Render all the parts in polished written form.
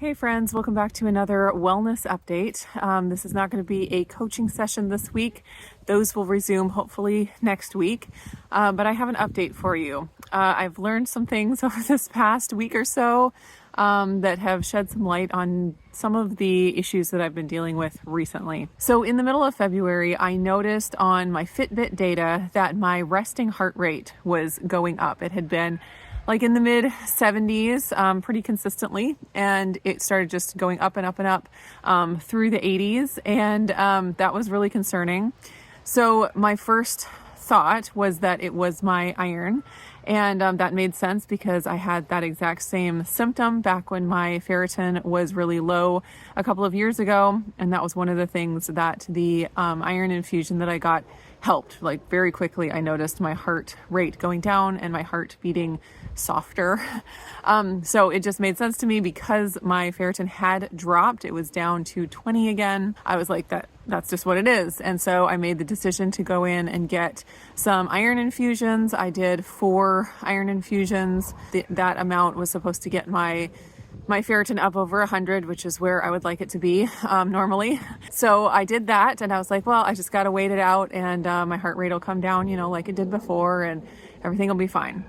Hey friends, welcome back to another wellness update. This is not going to be a coaching session this week. Those will resume hopefully next week. But I have an update for you. I've learned some things over this past week or so that have shed some light on some of the issues that I've been dealing with recently. So in the middle of February, I noticed on my Fitbit data that my resting heart rate was going up. It had been like in the mid 70s pretty consistently, and it started just going up and up and up through the 80s, and that was really concerning. So my first thought was that it was my iron, and that made sense because I had that exact same symptom back when my ferritin was really low a couple of years ago, and that was one of the things that the iron infusion that I got helped. Like very quickly I noticed my heart rate going down and my heart beating softer. So it just made sense to me because my ferritin had dropped. It was down to 20 again. I was like, that's just what it is. And so I made the decision to go in and get some iron infusions. I did 4 iron infusions. That amount was supposed to get my ferritin up over 100, which is where I would like it to be normally. So I did that, and I was like, well, I just got to wait it out, and my heart rate will come down, like it did before, and everything will be fine.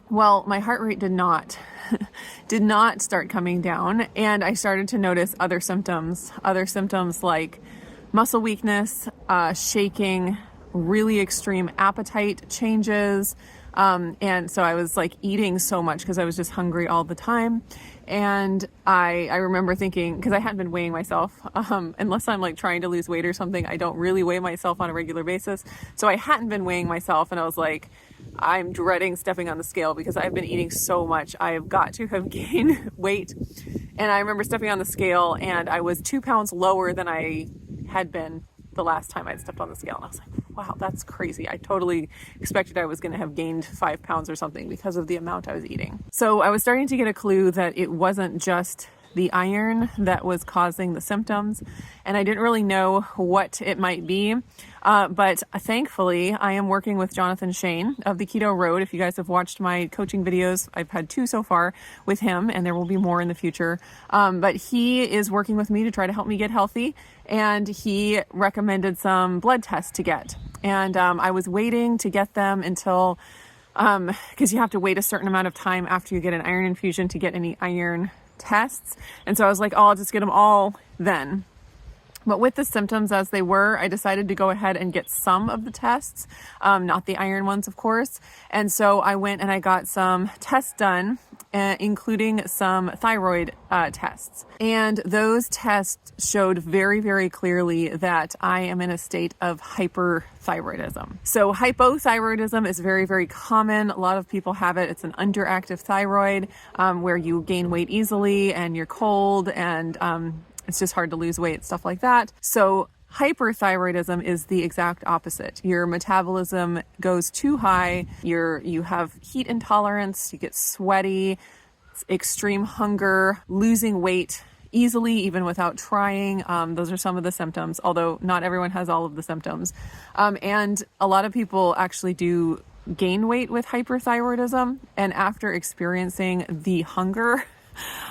Well, my heart rate did not start coming down, and I started to notice other symptoms like muscle weakness, shaking, really extreme appetite changes. And so I was like eating so much because I was just hungry all the time. And I remember thinking, because I hadn't been weighing myself, unless I'm like trying to lose weight or something, I don't really weigh myself on a regular basis. So I hadn't been weighing myself, and I was like, I'm dreading stepping on the scale because I've been eating so much. I've got to have gained weight. And I remember stepping on the scale, and I was 2 pounds lower than I had been the last time I'd stepped on the scale. And I was like, wow, that's crazy. I totally expected I was going to have gained 5 pounds or something because of the amount I was eating. So I was starting to get a clue that it wasn't just the iron that was causing the symptoms, and I didn't really know what it might be. But thankfully, I am working with Jonathan Shane of the Keto Road. If you guys have watched my coaching videos, I've had 2 so far with him, and there will be more in the future. But he is working with me to try to help me get healthy, and he recommended some blood tests to get. And I was waiting to get them until, because you have to wait a certain amount of time after you get an iron infusion to get any iron tests. And so I was like, oh, I'll just get them all then. But with the symptoms as they were, I decided to go ahead and get some of the tests, not the iron ones, of course. And so I went and I got some tests done, including some thyroid tests. And those tests showed very, very clearly that I am in a state of hyperthyroidism. So hypothyroidism is very, very common. A lot of people have it. It's an underactive thyroid where you gain weight easily and you're cold, and it's just hard to lose weight, stuff like that. So hyperthyroidism is the exact opposite. Your metabolism goes too high, you have heat intolerance, you get sweaty, extreme hunger, losing weight easily even without trying. Those are some of the symptoms, although not everyone has all of the symptoms. And a lot of people actually do gain weight with hyperthyroidism, and after experiencing the hunger,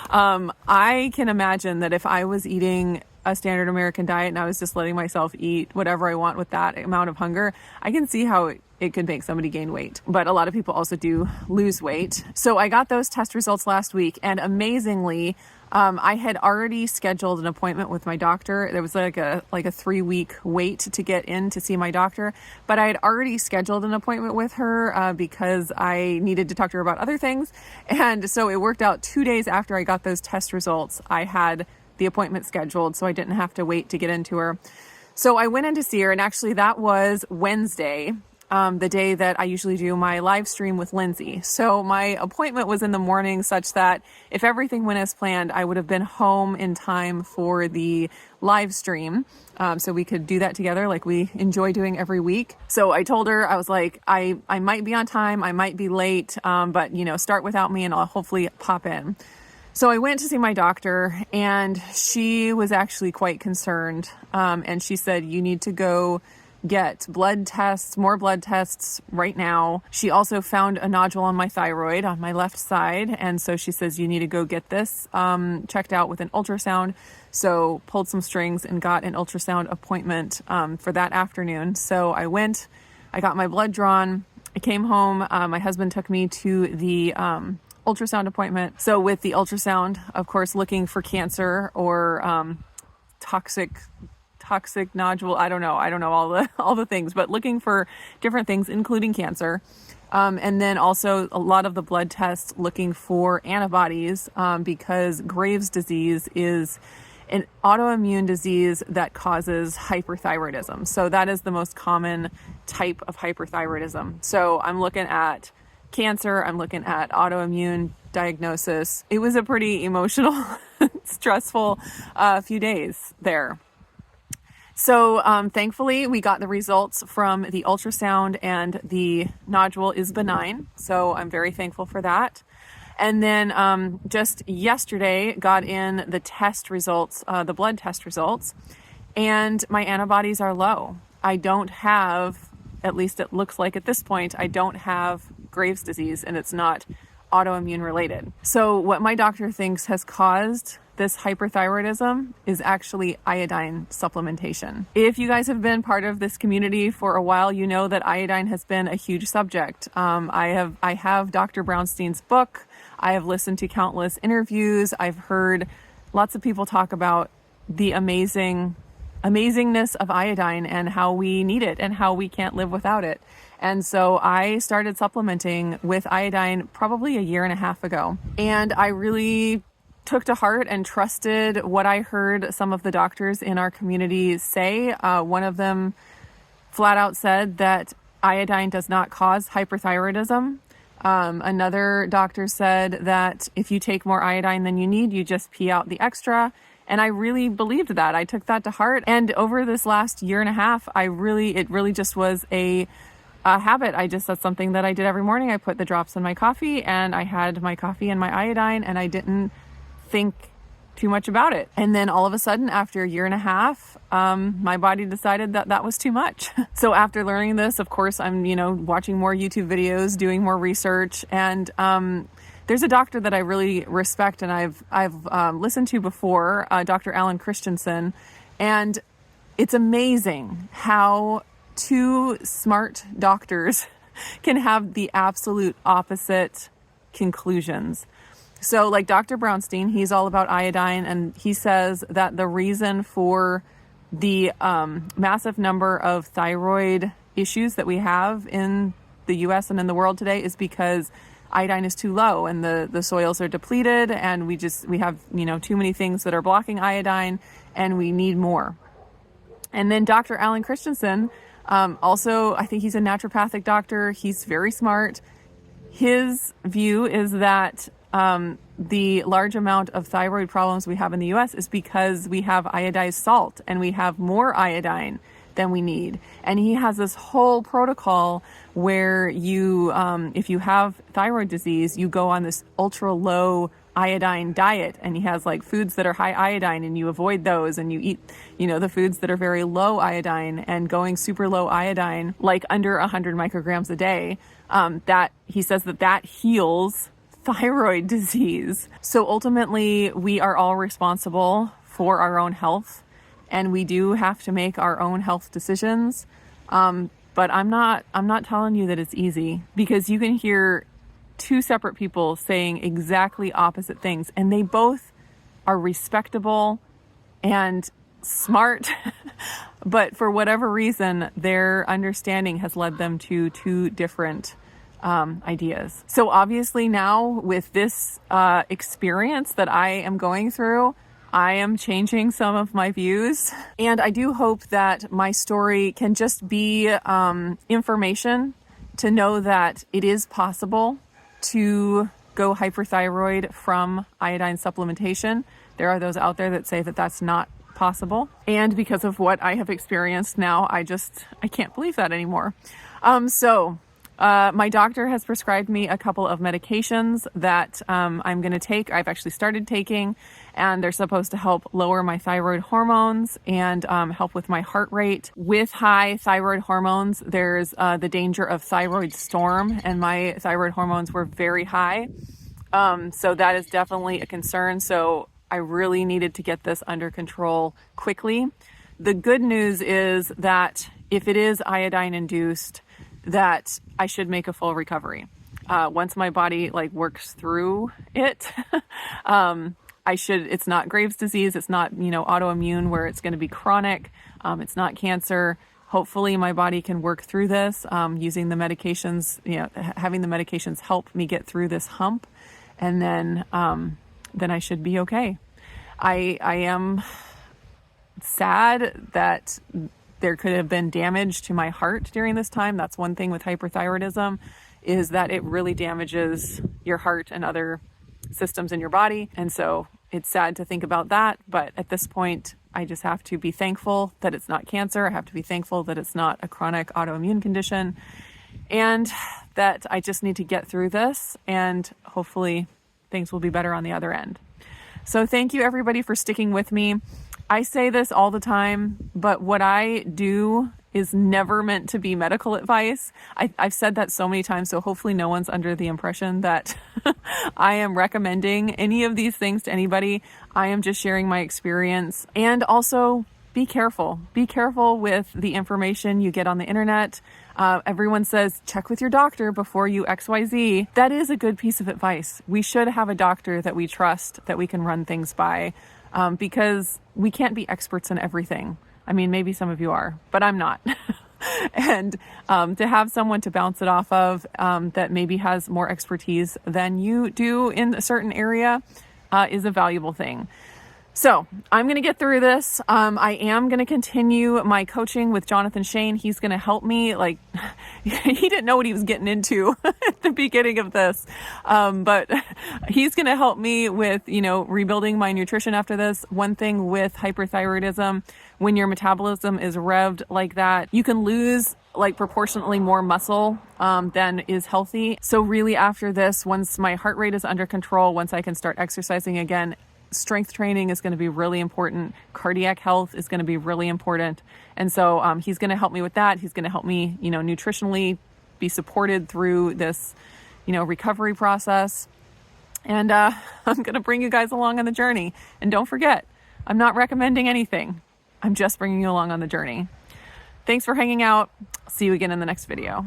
I can imagine that if I was eating a standard American diet and I was just letting myself eat whatever I want with that amount of hunger, I can see how it could make somebody gain weight. But a lot of people also do lose weight. So I got those test results last week, and amazingly, I had already scheduled an appointment with my doctor. There was like a 3-week wait to get in to see my doctor, but I had already scheduled an appointment with her because I needed to talk to her about other things. And so it worked out 2 days after I got those test results, I had the appointment scheduled, so I didn't have to wait to get into her. So I went in to see her, and actually that was Wednesday, the day that I usually do my live stream with Lindsay. So my appointment was in the morning, such that if everything went as planned, I would have been home in time for the live stream. So we could do that together like we enjoy doing every week. So I told her, I was like, I might be on time, I might be late, but start without me and I'll hopefully pop in. So I went to see my doctor, and she was actually quite concerned. And she said, you need to go get blood tests, more blood tests right now. She also found a nodule on my thyroid on my left side. And so she says, you need to go get this checked out with an ultrasound. So pulled some strings and got an ultrasound appointment for that afternoon. So I went, I got my blood drawn. I came home. My husband took me to the ultrasound appointment. So with the ultrasound, of course, looking for cancer or toxic nodule. I don't know all the things, but looking for different things, including cancer. And then also a lot of the blood tests looking for antibodies, because Graves' disease is an autoimmune disease that causes hyperthyroidism. So that is the most common type of hyperthyroidism. So I'm looking at cancer, I'm looking at autoimmune diagnosis. It was a pretty emotional, stressful few days there. So thankfully, we got the results from the ultrasound and the nodule is benign. So I'm very thankful for that. And then just yesterday, got in the test results, the blood test results, and my antibodies are low. I don't have, at least it looks like at this point, I don't have Graves' disease, and it's not autoimmune related. So what my doctor thinks has caused this hyperthyroidism is actually iodine supplementation. If you guys have been part of this community for a while, you know that iodine has been a huge subject. I have Dr. Brownstein's book. I have listened to countless interviews. I've heard lots of people talk about the amazingness of iodine and how we need it and how we can't live without it. And so I started supplementing with iodine probably a year and a half ago. And I really took to heart and trusted what I heard some of the doctors in our community say. One of them flat out said that iodine does not cause hyperthyroidism. Another doctor said that if you take more iodine than you need, you just pee out the extra. And I really believed that. I took that to heart. And over this last year and a half, it really just was a habit. That's something that I did every morning. I put the drops in my coffee and I had my coffee and my iodine, and I didn't think too much about it. And then all of a sudden, after a year and a half, my body decided that was too much. So after learning this, of course, I'm, watching more YouTube videos, doing more research. And there's a doctor that I really respect and I've listened to before, Dr. Alan Christensen. And it's amazing how two smart doctors can have the absolute opposite conclusions. So like Dr. Brownstein, he's all about iodine, and he says that the reason for the massive number of thyroid issues that we have in the US and in the world today is because iodine is too low and the soils are depleted, and we have, too many things that are blocking iodine, and we need more. And then Dr. Alan Christensen, also, I think he's a naturopathic doctor. He's very smart. His view is that the large amount of thyroid problems we have in the US is because we have iodized salt and we have more iodine than we need. And he has this whole protocol where you, if you have thyroid disease, you go on this ultra low iodine diet, and he has like foods that are high iodine and you avoid those, and you eat, the foods that are very low iodine, and going super low iodine, like under 100 micrograms a day, that he says that heals thyroid disease. So ultimately, we are all responsible for our own health, and we do have to make our own health decisions. But I'm not telling you that it's easy, because you can hear two separate people saying exactly opposite things, and they both are respectable and smart, but for whatever reason, their understanding has led them to two different ideas. So obviously now with this experience that I am going through, I am changing some of my views, and I do hope that my story can just be information to know that it is possible to go hyperthyroid from iodine supplementation. There are those out there that say that that's not possible. And because of what I have experienced now, I can't believe that anymore. So My doctor has prescribed me a couple of medications that I'm going to take. I've actually started taking, and they're supposed to help lower my thyroid hormones and help with my heart rate. With high thyroid hormones, there's the danger of thyroid storm, and my thyroid hormones were very high. So that is definitely a concern. So I really needed to get this under control quickly. The good news is that if it is iodine induced, that I should make a full recovery. Once my body works through it, it's not Graves' disease. It's not, autoimmune where it's going to be chronic. It's not cancer. Hopefully my body can work through this, using the medications, having the medications help me get through this hump. And then I should be okay. I am sad that there could have been damage to my heart during this time. That's one thing with hyperthyroidism, is that it really damages your heart and other systems in your body. And so it's sad to think about that. But at this point, I just have to be thankful that it's not cancer. I have to be thankful that it's not a chronic autoimmune condition, and that I just need to get through this, and hopefully things will be better on the other end. So thank you everybody for sticking with me. I say this all the time, but what I do is never meant to be medical advice. I've said that so many times, so hopefully no one's under the impression that I am recommending any of these things to anybody. I am just sharing my experience. And also, be careful. Be careful with the information you get on the internet. Everyone says, check with your doctor before you XYZ. That is a good piece of advice. We should have a doctor that we trust, that we can run things by. Because we can't be experts in everything. I mean, maybe some of you are, but I'm not. And to have someone to bounce it off of that maybe has more expertise than you do in a certain area is a valuable thing. So I'm going to get through this. I am going to continue my coaching with Jonathan Shane. He's going to help me. He didn't know what he was getting into at the beginning of this. But he's going to help me with, rebuilding my nutrition after this. One thing with hyperthyroidism, when your metabolism is revved like that, you can lose proportionately more muscle than is healthy. So really after this, once my heart rate is under control, once I can start exercising again, strength training is going to be really important. Cardiac health is going to be really important. And so he's going to help me with that. He's going to help me, nutritionally be supported through this, recovery process. And I'm going to bring you guys along on the journey. And don't forget, I'm not recommending anything. I'm just bringing you along on the journey. Thanks for hanging out. See you again in the next video.